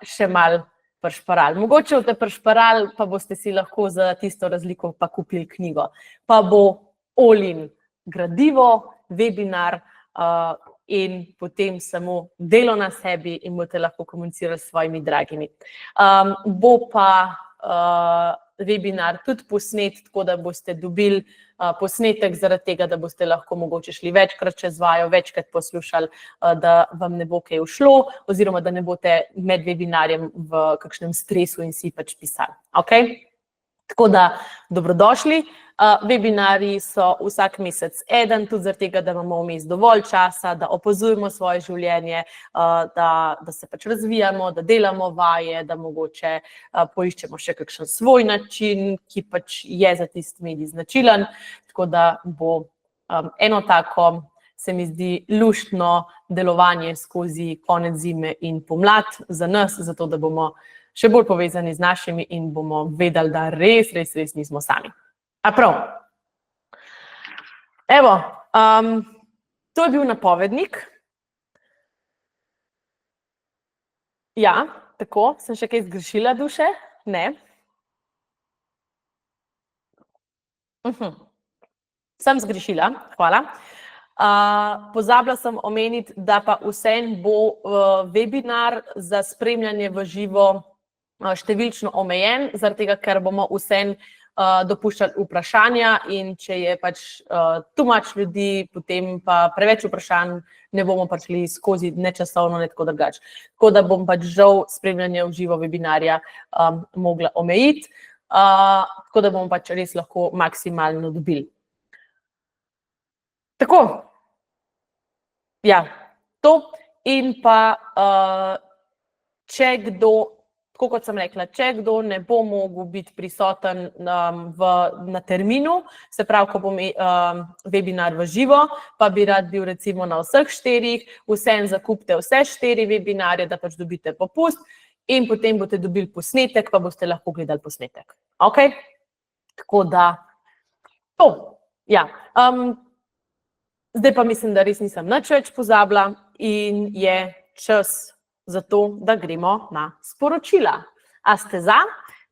še malo pršparali. Mogoče boste pršparali, pa boste si lahko za tisto razliko pa kupili knjigo. Pa bo all-in gradivo, webinar in potem samo delo na sebi in boste lahko komunicirali s svojimi dragimi. Bo pa webinar tudi posnet, tako da boste dobili posnetek zaradi tega, da boste lahko mogoče šli večkrat čez vajo, večkrat poslušali, da vam ne bo kaj ušlo oziroma da ne boste med webinarjem v kakšnem stresu in si pač pisali. Tako da dobrodošli. Webinarji so vsak mesec eden, tudi zaradi tega, da imamo vmes dovolj časa, da opazujemo svoje življenje, da se pač razvijamo, da delamo vaje, da mogoče poiščemo še kakšen svoj način, ki pač je za tisti medij značilen. Tako da bo eno tako, se mi zdi, luštno delovanje skozi konec zime in pomlad za nas, zato da bomo še bolj povezani z našimi in bomo vedeli, da res nismo sami. A prav. Evo, to je bil napovednik. Ja, tako, sem še kaj zgrešila, Duše? Ne. Sem zgrešila, hvala. Pozabila sem omeniti, da pa vseeno bo webinar za spremljanje v živo številčno omejen, zaradi tega, ker bomo vseeno dopuščali vprašanja in če je pač too much ljudi, potem pa preveč vprašanj, ne bomo pač šli skozi nečasovno, ne tako drugače. Tako da bom pač žal spremljanje v živo webinarja mogla omejiti, tako da bomo pač res lahko maksimalno dobili. Tako. Ja, to in pa če kdo tako kot sem rekla, če kdo ne bo mogel biti prisoten na terminu, se pravi, ko bo webinar v živo, pa bi rad bil recimo na vseh 4, vsem zakupite vse 4 webinarje, da pač dobite popust in potem boste dobili posnetek, pa boste lahko gledali posnetek. Ok? Tako da, to, ja. Zdaj pa mislim, da res nisem nič več pozabila in je čas za to, da gremo na sporočila. A ste za?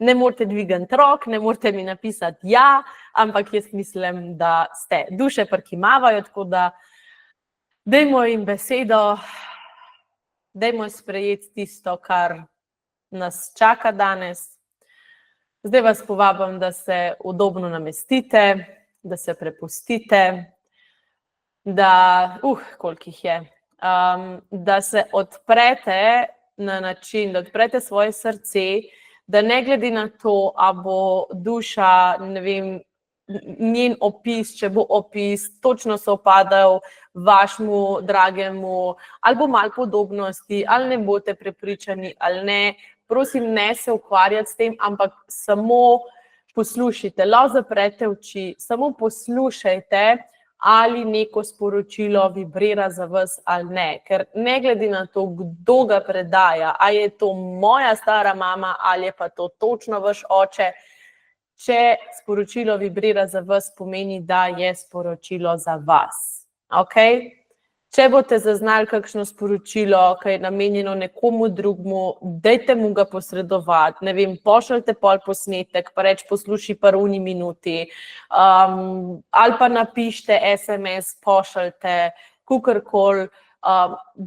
Ne morete dvigati rok, ne morete mi napisati ja, ampak jaz mislim, da ste. Duše prikimavajo, tako da dajmo jim besedo, dajmo sprejeti tisto, kar nas čaka danes. Zdaj vas povabim, da se udobno namestite, da se prepustite, da, koliko jih je, da se odprete na način, da odprete svoje srce, da ne glede na to, a bo duša, ne vem, njen opis, če bo opis, točno sovpadal vašemu dragemu, ali bo malo podobnosti, ali ne boste prepričani, ali ne. Prosim, ne se ukvarjati s tem, ampak samo poslušajte, lahko zaprete oči, samo poslušajte, ali neko sporočilo vibrira za vas ali ne. Ker ne glede na to, kdo ga predaja, ali je to moja stara mama, ali je pa to točno vaš oče, če sporočilo vibrira za vas, pomeni, da je sporočilo za vas. Ok? Če boste zaznali kakšno sporočilo, ki je namenjeno nekomu drugemu, dajte mu ga posredovati, ne vem, pošljite pol posnetek, pa reč posluši par uni minuti, ali pa napišite SMS, pošljite, kakorkoli,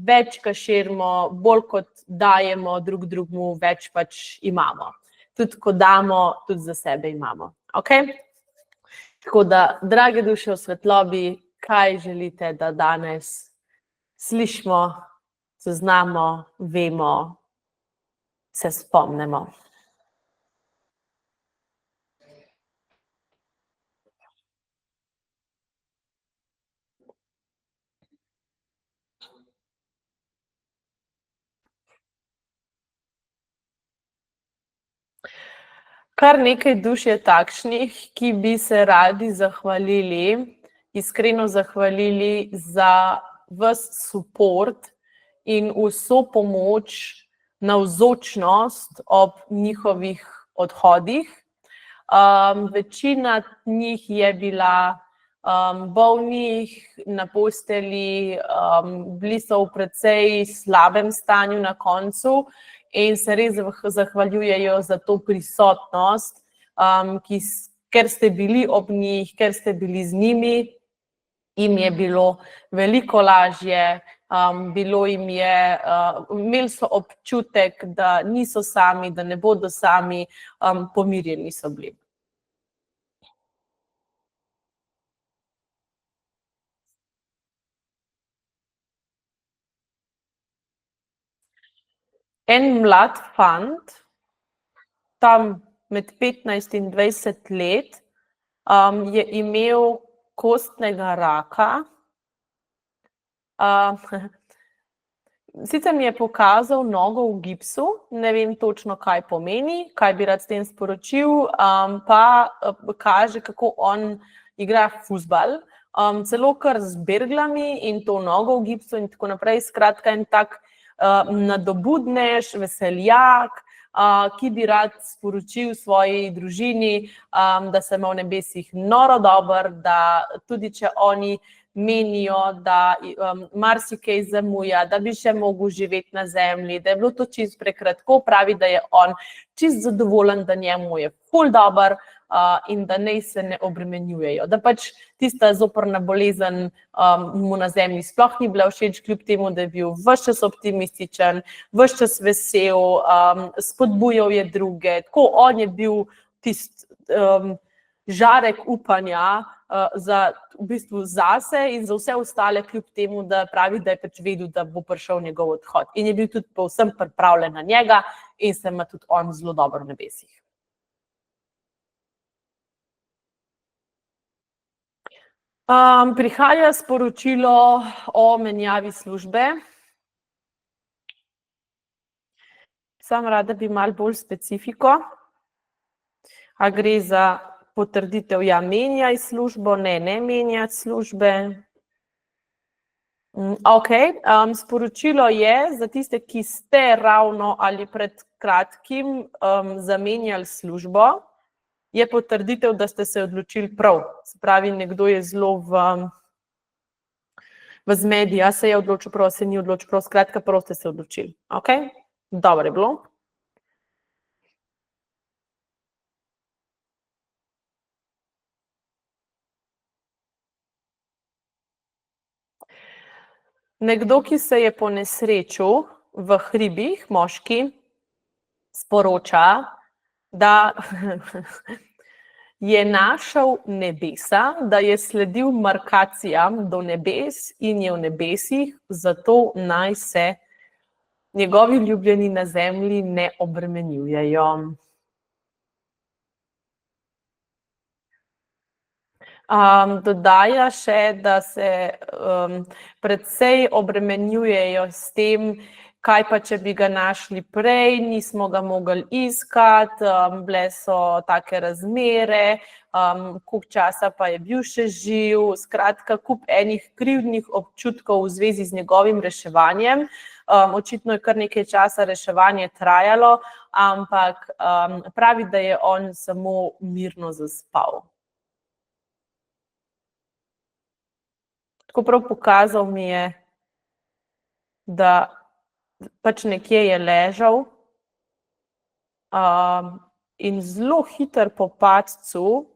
več kaširimo, bolj kot dajemo drug drugemu, več pač imamo. Tudi ko damo, tudi za sebe imamo. Ok? Tako da, drage duše v svetlobi, kaj želite, da danes slišimo, zaznamo, vemo, se spomnimo. Kar nekaj duš je takšnih, ki bi se radi zahvalili, iskreno zahvalili za ves support in vso pomoč, navzočnost ob njihovih odhodih. Večina njih je bila bolnih, na postelji, bili so v precej slabem stanju na koncu in se res zahvaljujejo za to prisotnost, ker ste bili ob njih, ker ste bili z njimi, jim je bilo veliko lažje, imeli so občutek, da niso sami, da ne bodo sami, pomirjeni so bili. En mlad fant, tam med 15 in 20 let, je imel kostnega raka. Sicer mi je pokazal nogo v gipsu, ne vem točno, kaj pomeni, kaj bi rad s tem sporočil, pa kaže, kako on igra fuzbal, celo kar z berglami in to nogo v gipsu in tako naprej. Skratka, en tak nadobudnež, veseljak, ki bi rad sporočil svoji družini, da se ima v nebesih noro dobro, da tudi če oni menijo, da marsikaj zamuja, da bi še mogel živeti na zemlji, da je bilo to čisto prekratko, pravi, da je on čisto zadovoljen, da njemu je ful dobro in da naj se ne obremenjujejo. Da pač tista zoprna bolezen mu na zemlji sploh ni bila všeč, kljub temu, da je bil ves čas optimističen, ves čas vesel, spodbujal je druge. Tako on je bil tisti žarek upanja v bistvu zase in za vse ostale, kljub temu, da pravi, da je pač vedel, da bo prišel njegov odhod. In je bil tudi povsem pripravljen na njega in se ima tudi on zelo dobro v nebesih. Prihaja sporočilo o menjavi službe. Sam rada bi malo bolj specifiko. A gre za potrditev, ja, menjaj službo, ne menjati službe. Ok, sporočilo je za tiste, ki ste ravno ali pred kratkim zamenjali službo, je potrditev, da ste se odločili prav. Se pravi, nekdo je zelo v zmedi, a se je odločil prav, se ni odločil prav, skratka, prav ste se odločili. Ok, dobro je bilo. Nekdo, ki se je ponesrečil v hribih, moški, sporoča, da je našel nebesa, da je sledil markacijam do nebes in je v nebesih, zato naj se njegovi ljubljeni na zemlji ne obremenjujejo. Dodaja še, da se precej obremenjujejo s tem, kaj pa, če bi ga našli prej, nismo ga mogli iskati, bile so take razmere, koliko časa pa je bil še živ, skratka, kup enih krivdnih občutkov v zvezi z njegovim reševanjem. Očitno je kar nekaj časa reševanje trajalo, ampak pravi, da je on samo mirno zaspal. Tako prav pokazal mi je, da pač nekje je ležal in zelo hiter po padcu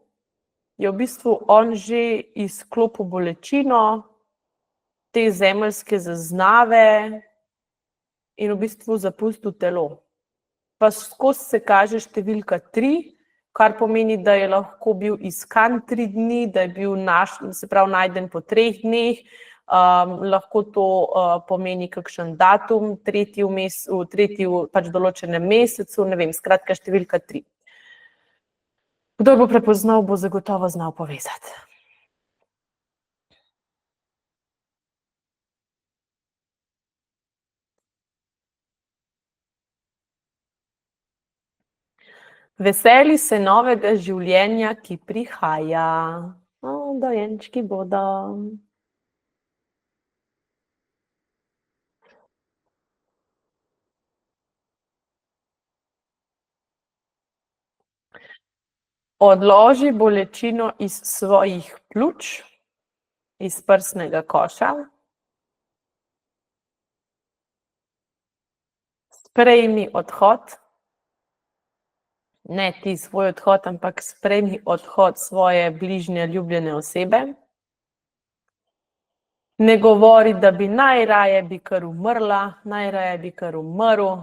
je v bistvu on že izklopil bolečino, te zemeljske zaznave in v bistvu zapustil telo. Pa skozi se kaže številka 3, kar pomeni, da je lahko bil iskan 3 dni, da je bil se pravi najden po 3 dneh, lahko to pomeni kakšen datum, tretji v pač določenem mesecu, ne vem, skratka številka 3. Kdor bo prepoznal, bo zagotovo znal povezati. Veseli se novega življenja, ki prihaja. Dojenčki bodo. Odloži bolečino iz svojih pljuč, iz prsnega koša. Sprejmi odhod. Ne ti svoj odhod, ampak sprejmi odhod svoje bližnje ljubljene osebe. Ne govori, da bi najraje bi kar umrla, najraje bi kar umrl.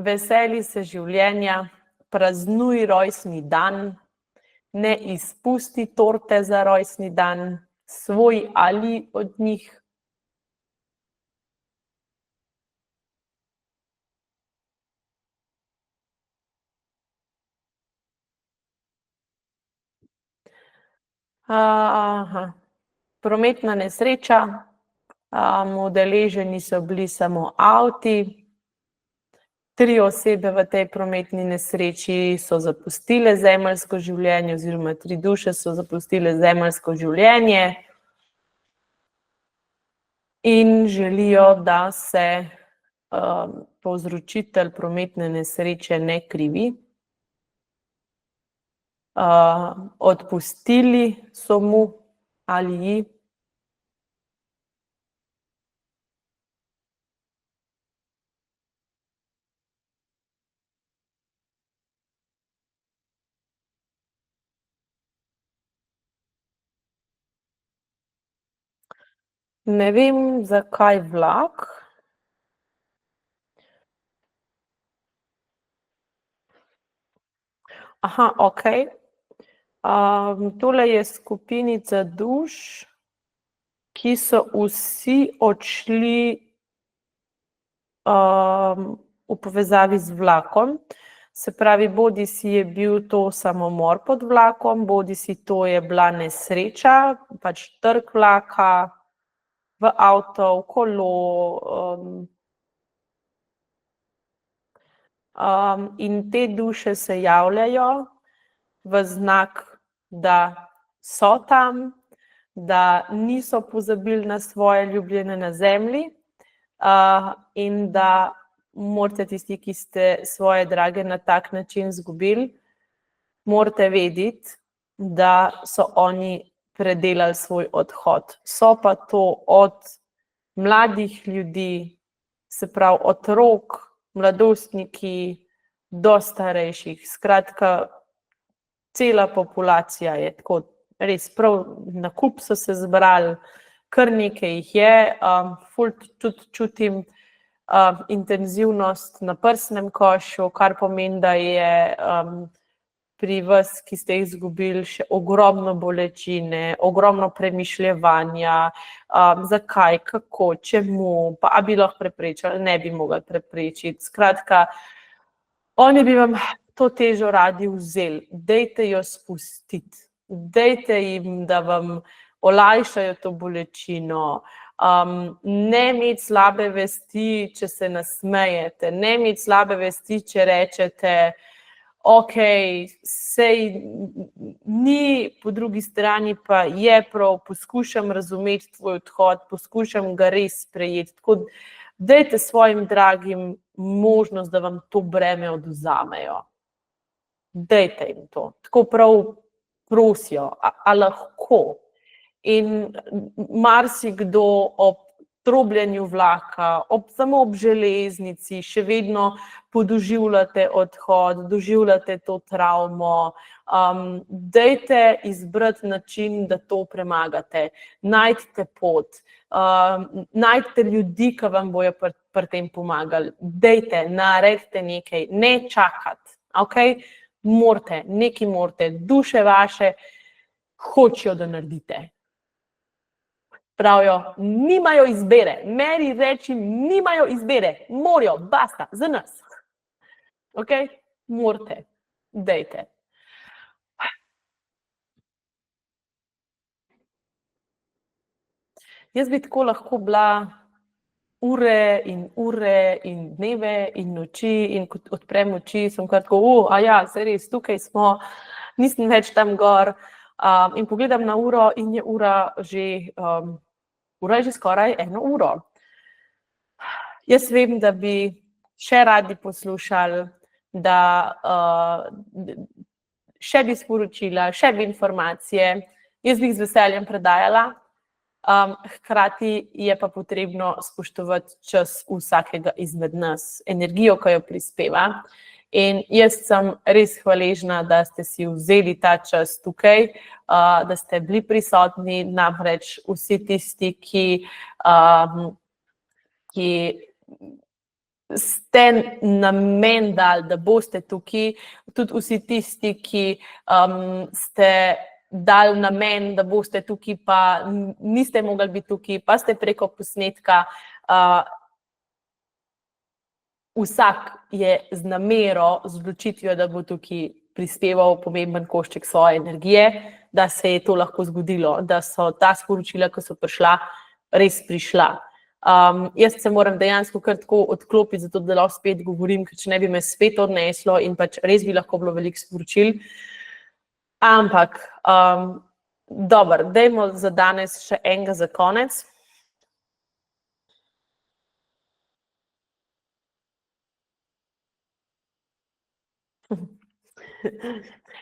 Veseli se življenja, praznuj rojstni dan, ne izpusti torte za rojstni dan, svoj ali od njih. Prometna nesreča, udeleženi so bili samo avti. 3 osebe v tej prometni nesreči so zapustile zemeljsko življenje oziroma 3 duše so zapustile zemeljsko življenje in želijo, da se povzročitelj prometne nesreče ne krivi. Odpustili so mu ali ji. Ne vem, zakaj vlak. Okej. Tole je skupinica duš, ki so vsi odšli v povezavi z vlakom. Se pravi, bodisi je bil to samomor pod vlakom, bodisi to je bila nesreča, pač trk vlaka, v avto, v kolo, in te duše se javljajo v znak, da so tam, da niso pozabili na svoje ljubljene na zemlji, in da morate tisti, ki ste svoje drage na tak način izgubili, morate vedeti, da so oni predelali svoj odhod. So pa to od mladih ljudi, se pravi otrok, mladostniki, do starejših. Skratka, cela populacija je tako, res prav na kup so se zbrali, kar nekaj jih je, ful tudi čutim intenzivnost na prsnem košu, kar pomeni, da je pri vas, ki ste jih izgubili, še ogromno bolečine, ogromno premišljevanja, zakaj, kako, čemu, pa a bi lahko preprečili, ne bi mogli preprečiti. Skratka, oni bi vam to težo radi vzeli, dajte jo spustiti, dajte jim, da vam olajšajo to bolečino, ne imeti slabe vesti, če se nasmejete, ne imeti slabe vesti, če rečete, ok, sej ni, po drugi strani pa je prav, poskušam razumeti tvoj odhod, poskušam ga res sprejeti, tako dajte svojim dragim možnost, da vam to breme odvzamejo. Dajte jim to, tako prav prosijo, a lahko. In marsikdo ob trobljenju vlaka, samo ob železnici, še vedno podoživljate odhod, doživljate to travmo. Dajte izbrati način, da to premagate. Najdite pot, najdite ljudi, ki vam bojo pri tem pomagali. Dajte, naredite nekaj, ne čakati, ok? Morate, nekaj morate, duše vaše hočejo, da naredite. Pravijo, nimajo izbere, Meri reči, nimajo izbere, morajo, basta, za nas. Ok, morate, dajte. Jaz bi tako lahko bila ure in dneve in noči in kot odprem oči, sem kar tako, saj res, tukaj smo, nisem več tam gor, in pogledam na uro in je ura že skoraj 1 uro. Jaz vem, da bi še radi poslušali, da še bi sporočila, še bi informacije, jaz bi jih z veseljem predajala, hkrati je pa potrebno spoštovati čas vsakega izmed nas, energijo, ki jo prispeva. In jaz sem res hvaležna, da ste si vzeli ta čas tukaj, da ste bili prisotni, namreč vsi tisti, ki ste namen dali, da boste tukaj, tudi vsi tisti, ki ste dali namen, da boste tukaj, pa niste mogli biti tukaj, pa ste preko posnetka. Vsak je z namero, z odločitvijo, da bo tukaj prispeval pomemben košček svoje energije, da se je to lahko zgodilo, da so ta sporočila, ki so prišla, res prišla. Jaz se moram dejansko kar tako odklopiti, zato da lahko spet govorim, ker če ne bi me spet odneslo in pač res bi lahko bilo veliko sporočil. Ampak, dobro, dajmo za danes še enega za konec.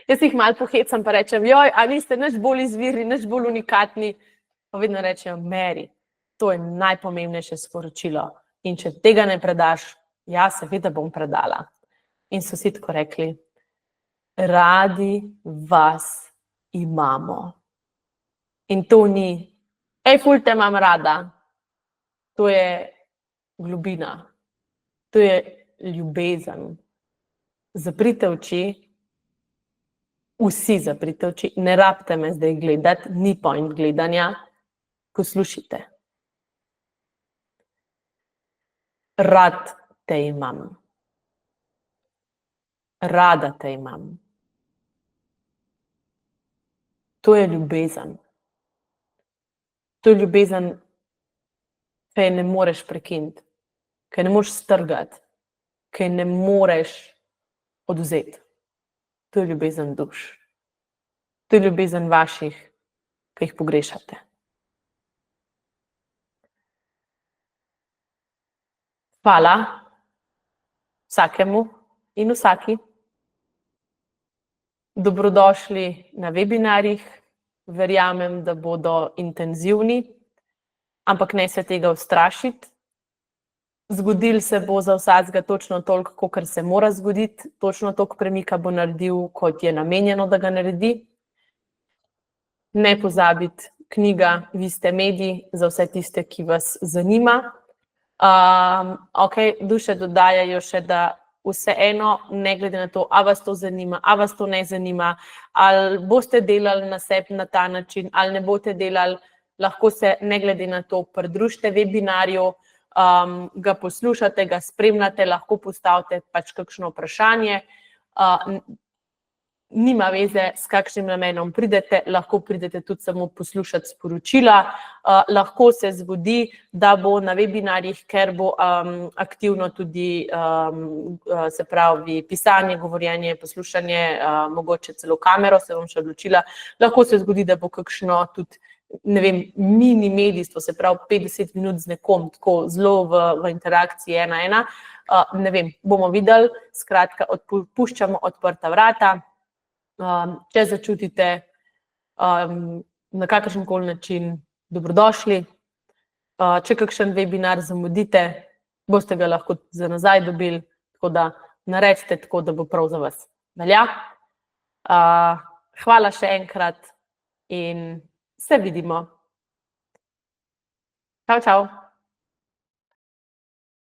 Jaz jih malo pohecam pa rečem, a niste nič bolj izvirni, nič bolj unikatni, pa vedno rečem, Meri, to je najpomembnejše sporočilo in če tega ne predaš, seveda bom predala. In so si tako rekli, radi vas imamo. In to ni, ful te imam rada, to je globina, to je ljubezen. Zaprite oči, vsi zaprite oči, ne rabite me zdaj gledati, ni point gledanja, poslušajte. Rad te imam. Rada te imam. To je ljubezen. To je ljubezen ki je ne moreš prekiniti, ki je ne moreš strgati, ki je ne moreš odvzeti. To je ljubezen duš. To je ljubezen vaših, ki jih pogrešate. Hvala vsakemu in vsaki. Dobrodošli na webinarjih. Verjamem, da bodo intenzivni, ampak ne se tega ustrašiti. Zgodil se bo za vsakega točno toliko, kolikor se mora zgoditi, točno toliko premika bo naredil, kot je namenjeno, da ga naredi. Ne pozabiti, knjiga Vi ste medij, za vse tiste, ki vas zanima. Duše dodajajo še, da vseeno, ne glede na to, a vas to zanima, a vas to ne zanima, ali boste delali na sebi na ta način, ali ne boste delali, lahko se ne glede na to pridružite webinarju, ga poslušate, ga spremljate, lahko postavite pač kakšno vprašanje. Nima veze, s kakšnim namenom pridete, lahko pridete tudi samo poslušati sporočila. Lahko se zgodi, da bo na webinarjih, ker bo aktivno tudi, se pravi, pisanje, govorjenje, poslušanje, mogoče celo kamero, se bom še odločila. Lahko se zgodi, da bo kakšno tudi, ne vem, mini medijstvo, se pravi 50 minut z nekom, tako zelo v interakciji 1:1. Ne vem, bomo videli, skratka, puščamo odprta vrata. Če začutite na kakršenkoli način, dobrodošli. Če kakšen webinar zamudite, boste ga lahko za nazaj dobili, tako da naredite tako, da bo prav za vas. Velja? Hvala še enkrat in se vidimo. Čau, čau.